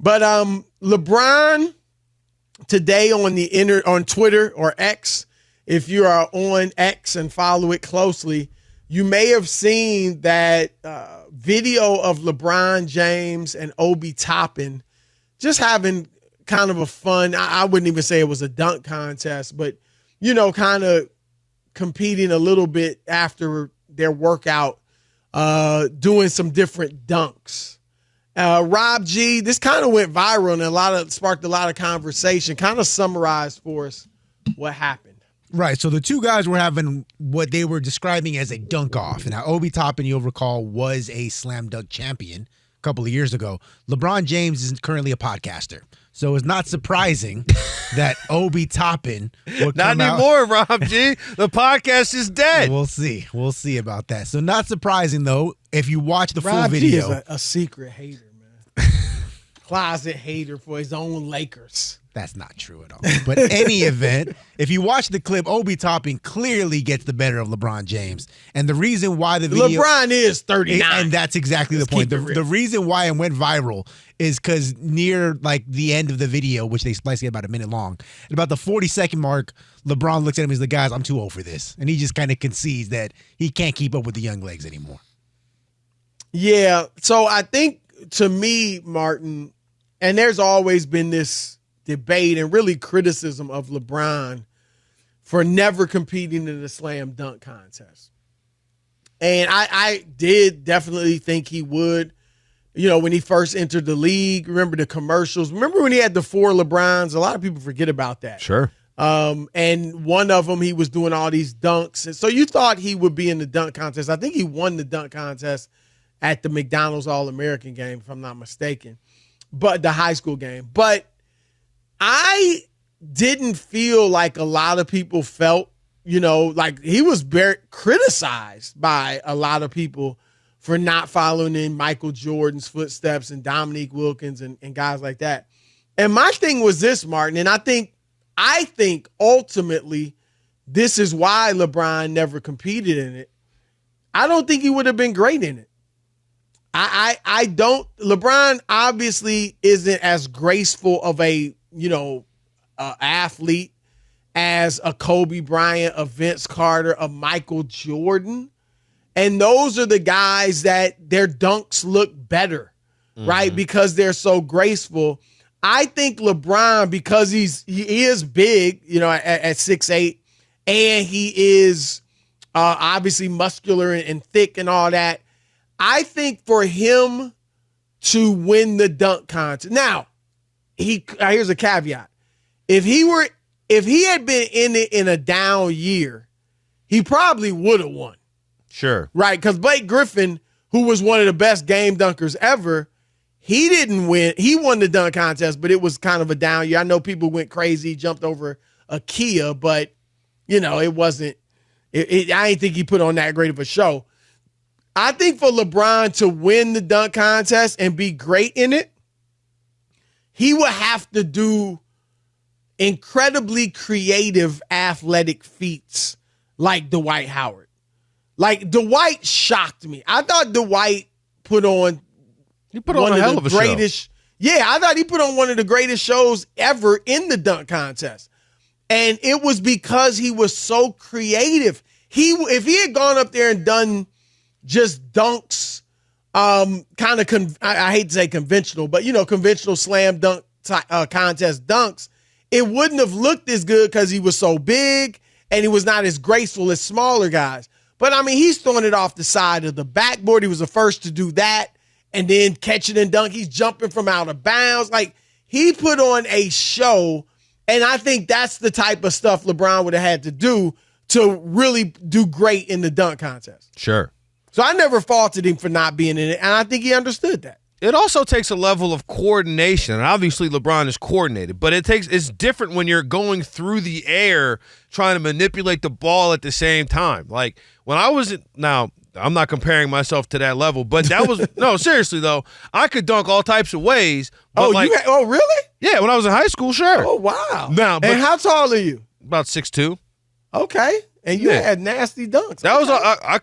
But LeBron today on Twitter or X, if you are on X and follow it closely, you may have seen that video of LeBron James and Obi Toppin just having kind of a fun, I wouldn't even say it was a dunk contest, but, kind of competing a little bit after their workout, doing some different dunks. Rob G, this kind of went viral and sparked a lot of conversation. Kind of summarized for us what happened. Right, so the two guys were having what they were describing as a dunk-off. And now Obi Toppin, you'll recall, was a slam dunk champion a couple of years ago. LeBron James is currently a podcaster. So it's not surprising that Obi Toppin would come Not anymore, Rob G. The podcast is dead. We'll see. We'll see about that. So not surprising, though, if you watch the full Rob video. G is a secret hater, man. Closet hater for his own Lakers. That's not true at all. But any event, if you watch the clip, Obi Toppin clearly gets the better of LeBron James. And the reason why the video... LeBron is 39. And that's exactly the point. The reason why it went viral is because near the end of the video, which they spliced it about a minute long, at about the 40-second mark, LeBron looks at him and he's like, guys, I'm too old for this. And he just kind of concedes that he can't keep up with the young legs anymore. Yeah. So I think, to me, Martin, and there's always been this debate and really criticism of LeBron for never competing in the slam dunk contest. And I did definitely think he would, when he first entered the league. Remember the commercials? Remember when he had the 4 LeBrons? A lot of people forget about that. Sure. And one of them, he was doing all these dunks. And so you thought he would be in the dunk contest. I think he won the dunk contest at the McDonald's All-American game, if I'm not mistaken, but the high school game. But I didn't feel like a lot of people felt, like he was very criticized by a lot of people for not following in Michael Jordan's footsteps and Dominique Wilkins and guys like that. And my thing was this, Martin, and I think ultimately this is why LeBron never competed in it. I don't think he would have been great in it. I don't. LeBron obviously isn't as graceful of a athlete as a Kobe Bryant, a Vince Carter, a Michael Jordan. And those are the guys that their dunks look better, right? Because they're so graceful. I think LeBron, because he is big, at 6'8", and he is obviously muscular and thick and all that. I think for him to win the dunk contest. Now, here's a caveat. If he had been in it in a down year, he probably would have won. Sure. Right, because Blake Griffin, who was one of the best game dunkers ever, he didn't win. He won the dunk contest, but it was kind of a down year. I know people went crazy, jumped over a Kia, but, it wasn't – I didn't think he put on that great of a show. I think for LeBron to win the dunk contest and be great in it, he would have to do incredibly creative athletic feats like Dwight Howard. Like, Dwight shocked me. I thought Dwight put on one a hell of a greatest show. Yeah, I thought he put on one of the greatest shows ever in the dunk contest. And it was because he was so creative. If he had gone up there and done just dunks, I hate to say conventional, but conventional slam dunk contest dunks, it wouldn't have looked as good because he was so big and he was not as graceful as smaller guys. But he's throwing it off the side of the backboard. He was the first to do that, and then catch it and dunk. He's jumping from out of bounds. Like, he put on a show, and I think that's the type of stuff LeBron would have had to do to really do great in the dunk contest. Sure. So I never faulted him for not being in it, and I think he understood that. It also takes a level of coordination, and obviously LeBron is coordinated, but it's different when you're going through the air trying to manipulate the ball at the same time. Like, when I was now, I'm not comparing myself to that level, but that was no, seriously though, I could dunk all types of ways. But really? Yeah, when I was in high school, sure. Oh, wow. Now, and how tall are you? About 6'2". Okay. and you had nasty dunks. That was I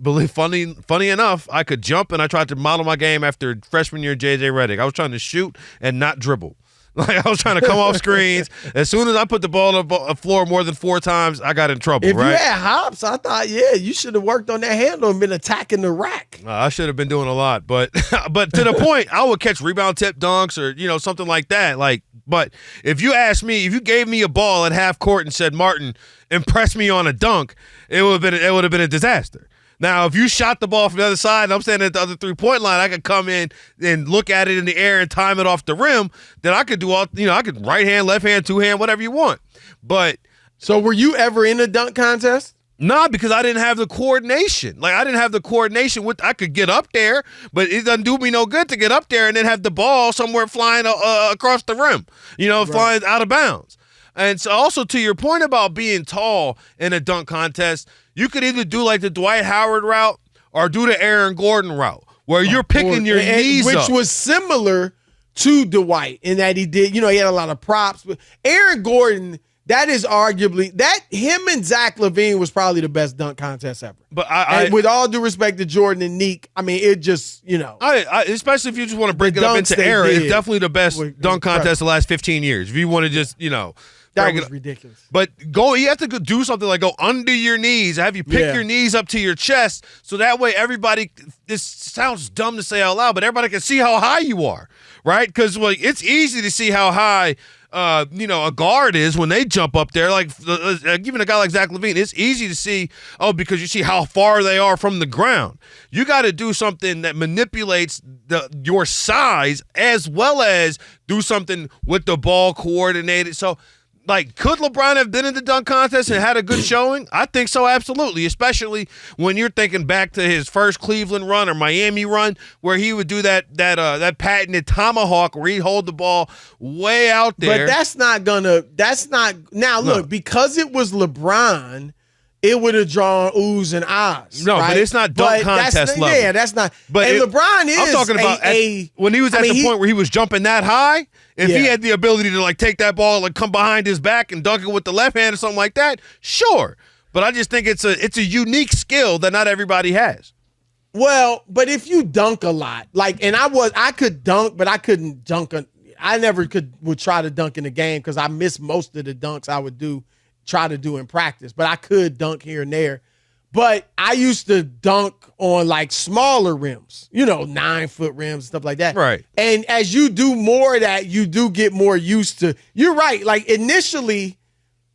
believe funny enough. I could jump, and I tried to model my game after freshman year JJ Redick. I was trying to shoot and not dribble. Like I was trying to come off screens. As soon as I put the ball on the floor more than 4 times, I got in trouble. If right? you had hops, I thought, you should have worked on that handle and been attacking the rack. I should have been doing a lot, but but to the point, I would catch rebound tip dunks or something like that. But if you asked me, if you gave me a ball at half court and said, Martin, impress me on a dunk, it would have been a disaster. Now, if you shot the ball from the other side and I'm standing at the other 3-point line, I could come in and look at it in the air and time it off the rim. Then I could do I could right hand, left hand, 2-hand, whatever you want. But so were you ever in a dunk contest? Nah, because I didn't have the coordination. I didn't have the coordination I could get up there, but it doesn't do me no good to get up there and then have the ball somewhere flying across the rim, flying out of bounds. And so also to your point about being tall in a dunk contest, you could either do like the Dwight Howard route or do the Aaron Gordon route, where you're picking your knees up. Which was similar to Dwight in that he did, he had a lot of props. But Aaron Gordon, that is arguably, him and Zach LaVine was probably the best dunk contest ever. But and with all due respect to Jordan and Neek, I mean, it just, especially if you just want to break it up into era, it's definitely the best dunk contest the last 15 years. If you want to just, that was ridiculous. But you have to do something like go under your knees, have you pick your knees up to your chest, so that way everybody, this sounds dumb to say out loud, but everybody can see how high you are, right? Because it's easy to see how high a guard is when they jump up there. Like even a guy like Zach LaVine, it's easy to see, because you see how far they are from the ground. You got to do something that manipulates your size as well as do something with the ball coordinated. So, could LeBron have been in the dunk contest and had a good showing? I think so, absolutely, especially when you're thinking back to his first Cleveland run or Miami run where he would do that patented tomahawk where he'd hold the ball way out there. But look, because it was LeBron, it would have drawn oohs and ahs. No, right? But it's not dunk contest level. Yeah, that's not. But LeBron is. I'm talking about when he was at the point where he was jumping that high. If he had the ability to take that ball and come behind his back and dunk it with the left hand or something like that, sure. But I just think it's a unique skill that not everybody has. Well, but if you dunk a lot, I could dunk, but I couldn't dunk. I never would try to dunk in the game because I missed most of the dunks I would try to do in practice. But I could dunk here and there. But I used to dunk on smaller rims, 9-foot rims and stuff like that. Right. And as you do more of that, you do get more used to. You're right. Initially,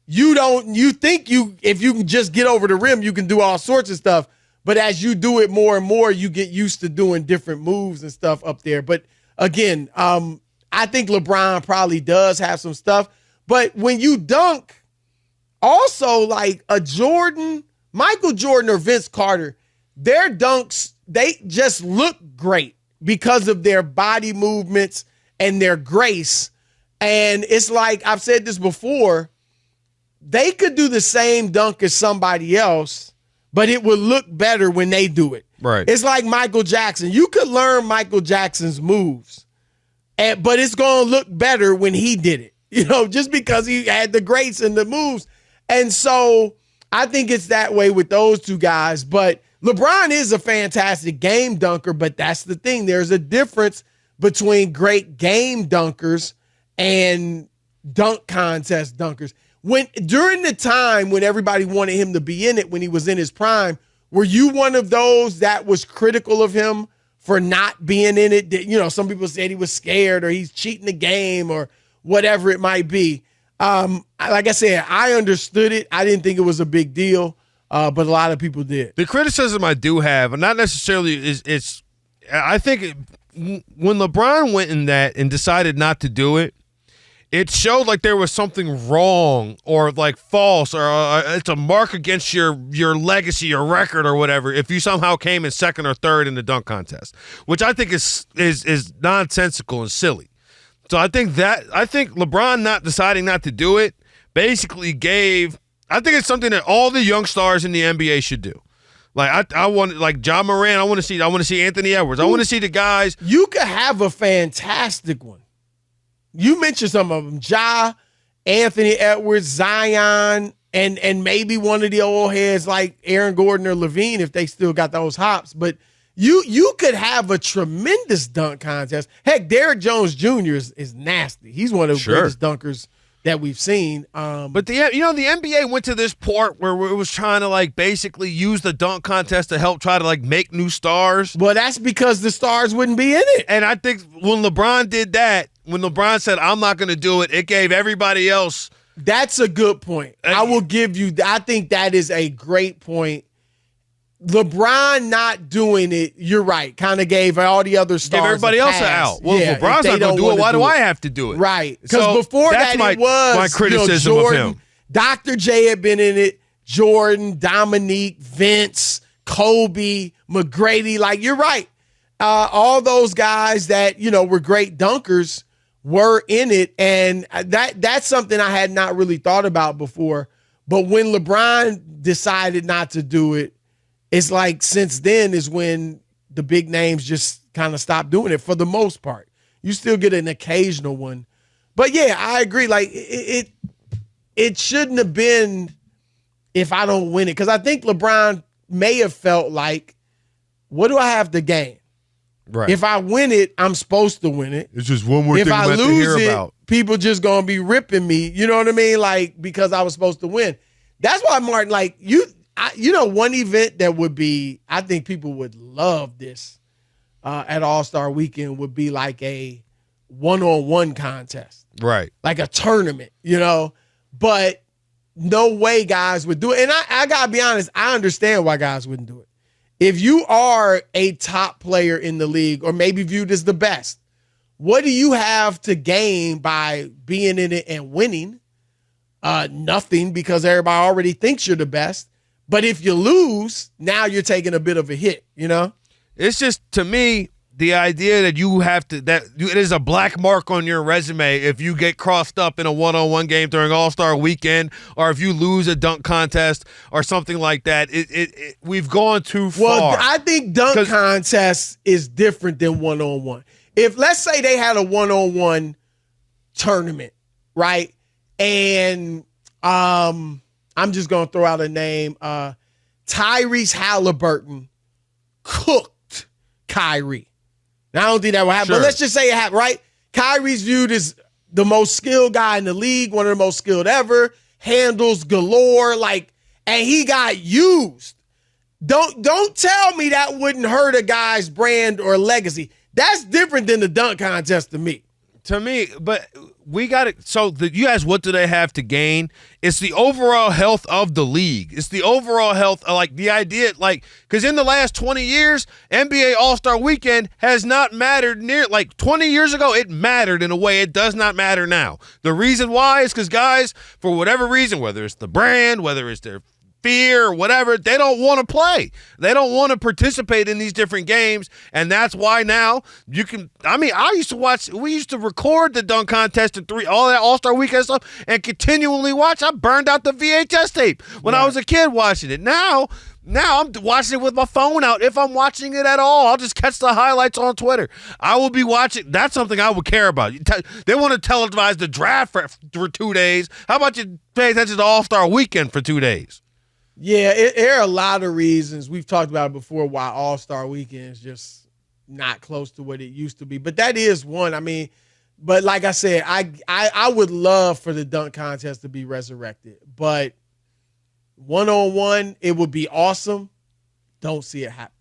you think if you can just get over the rim, you can do all sorts of stuff. But as you do it more and more, you get used to doing different moves and stuff up there. But again, I think LeBron probably does have some stuff. But when you dunk, also a Jordan, Michael Jordan or Vince Carter, their dunks, they just look great because of their body movements and their grace. And it's I've said this before, they could do the same dunk as somebody else, but it would look better when they do it. Right. It's like Michael Jackson. You could learn Michael Jackson's moves, but it's going to look better when he did it, just because he had the grace and the moves. And so I think it's that way with those two guys. But LeBron is a fantastic game dunker, but that's the thing. There's a difference between great game dunkers and dunk contest dunkers. During the time when everybody wanted him to be in it, when he was in his prime, were you one of those that was critical of him for not being in it? Some people said he was scared or he's cheating the game or whatever it might be. Like I said, I understood it. I didn't think it was a big deal, but a lot of people did. The criticism I do have, and not necessarily I think when LeBron went in that and decided not to do it, it showed there was something wrong or false or it's a mark against your legacy or record or whatever if you somehow came in second or third in the dunk contest, which I think is nonsensical and silly. So I think LeBron not deciding not to do it basically I think it's something that all the young stars in the NBA should do. I want John Moran, I want to see Anthony Edwards. I want to see the guys. You could have a fantastic one. You mentioned some of them: Ja, Anthony Edwards, Zion. and maybe one of the old heads like Aaron Gordon or Levine if they still got those hops. But you could have a tremendous dunk contest. Heck, Derrick Jones Jr. is nasty. He's one of the greatest dunkers that we've seen. But the NBA went to this part where it was trying to like basically use the dunk contest to help try to like make new stars. Well, that's because the stars wouldn't be in it. And I think when LeBron did that, when LeBron said, I'm not going to do it, it gave everybody else. That's a good point. I will give you, I think that is a great point. LeBron not doing it, you're right, kind of gave all the other stars give everybody else an out. Well, if LeBron's not going to do it, why do I have to do it? Right. Because before that, it was my criticism Jordan, of him. Dr. J had been in it, Jordan, Dominique, Vince, Kobe, McGrady. Like, you're right. All those guys that, were great dunkers were in it. And that's something I had not really thought about before. But when LeBron decided not to do it, it's like since then is when the big names just kind of stopped doing it for the most part. You still get an occasional one. But yeah, I agree. Like it shouldn't have been if I don't win it. Because I think LeBron may have felt like, what do I have to gain? Right. If I win it, I'm supposed to win it. It's just one more thing I we have to lose hear it, about. people just gonna be ripping me. You know what I mean? Like, because I was supposed to win. That's why, Martin, like one event that would be, I think people would love this at All-Star Weekend would be like a one-on-one contest. Right. Like a tournament, but no way guys would do it. And I gotta be honest, I understand why guys wouldn't do it. If you are a top player in the league or maybe viewed as the best, what do you have to gain by being in it and winning? Nothing, because everybody already thinks you're the best. But if you lose, now you're taking a bit of a hit, It's just, to me, the idea that it is a black mark on your resume if you get crossed up in a one-on-one game during All-Star Weekend, or if you lose a dunk contest or something like that. We've gone too far. Well, I think dunk contest is different than one-on-one. If, let's say, they had a one-on-one tournament, right? And I'm just going to throw out a name. Tyrese Halliburton cooked Kyrie. Now, I don't think that will happen, Sure. but let's just say it happened, right? Kyrie's viewed as the most skilled guy in the league, one of the most skilled ever, handles galore, and he got used. Don't tell me that wouldn't hurt a guy's brand or legacy. That's different than the dunk contest to me. To me, but we got it. So you guys, what do they have to gain? It's the overall health of the league. It's the overall health, like the idea, because in the last 20 years, NBA All-Star Weekend has not mattered 20 years ago. It mattered in a way it does not matter now. The reason why is because guys, for whatever reason, whether it's the brand, whether it's their fear or whatever, they don't want to play. They don't want to participate in these different games, and that's why now we used to record the dunk contest and all that All-Star Weekend stuff and continually watch. I burned out the VHS tape when I was a kid watching it. Now I'm watching it with my phone out. If I'm watching it at all, I'll just catch the highlights on Twitter. I will be watching. That's something I would care about. They want to televise the draft for 2 days. How about you pay attention to All-Star Weekend for 2 days? Yeah, there are a lot of reasons. We've talked about it before why All-Star Weekend is just not close to what it used to be. But that is one. But like I said, I would love for the dunk contest to be resurrected. But one-on-one, it would be awesome. Don't see it happen.